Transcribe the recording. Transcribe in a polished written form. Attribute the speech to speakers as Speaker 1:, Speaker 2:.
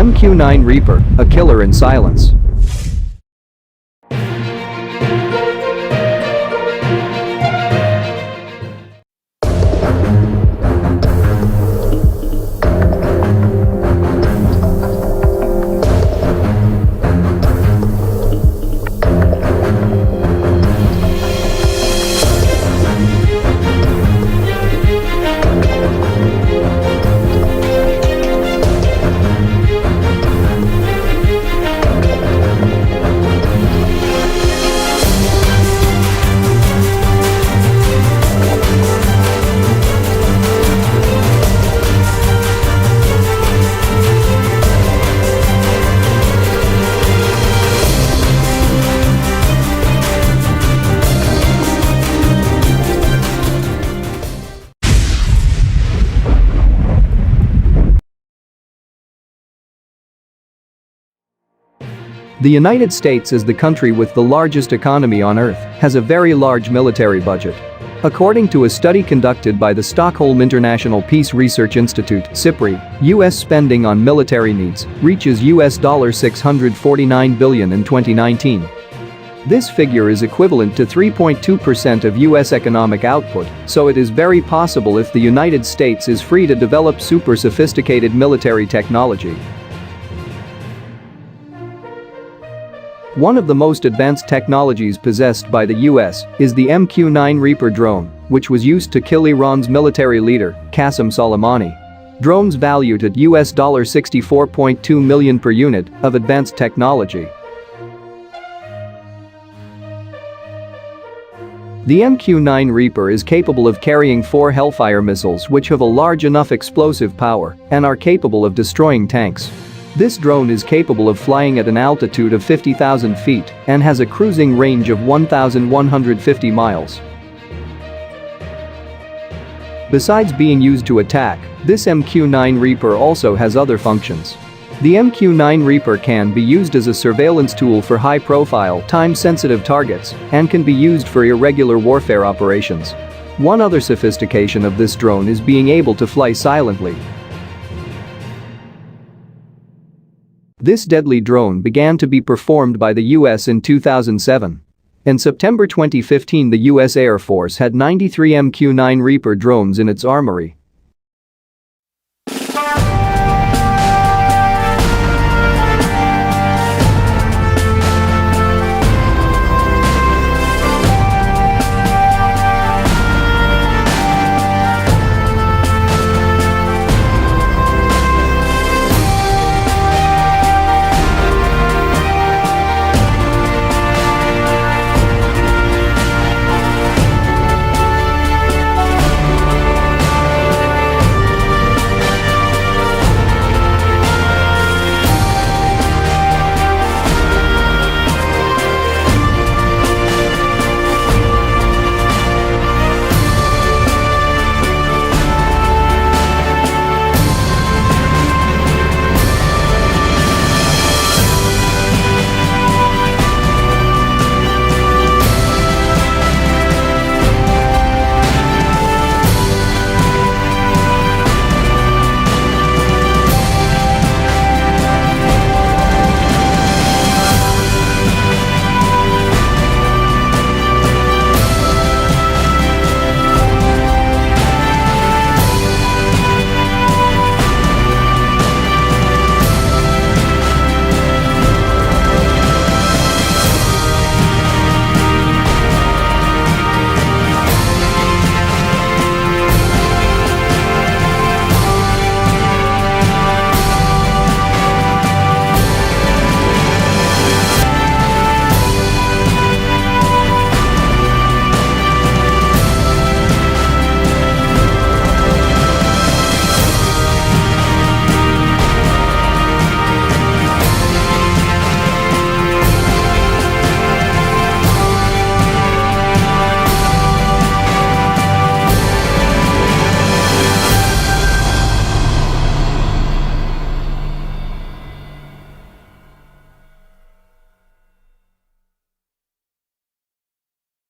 Speaker 1: MQ-9 Reaper, a killer in silence. The United States, as the country with the largest economy on Earth, has a very large military budget. According to a study conducted by the Stockholm International Peace Research Institute (SIPRI), U.S. spending on military needs reaches $649 billion in 2019. This figure is equivalent to 3.2% of U.S. economic output, so it is very possible if the United States is free to develop super sophisticated military technology. One of the most advanced technologies possessed by the US is the MQ-9 Reaper drone, which was used to kill Iran's military leader, Qasem Soleimani. Drones valued at $64.2 million per unit of advanced technology. The MQ-9 Reaper is capable of carrying 4 Hellfire missiles which have a large enough explosive power and are capable of destroying tanks. This drone is capable of flying at an altitude of 50,000 feet and has a cruising range of 1,150 miles. Besides being used to attack, this MQ-9 Reaper also has other functions. The MQ-9 Reaper can be used as a surveillance tool for high-profile, time-sensitive targets and can be used for irregular warfare operations. One other sophistication of this drone is being able to fly silently. This deadly drone began to be performed by the US in 2007. In September 2015, the US Air Force had 93 MQ-9 Reaper drones in its armory.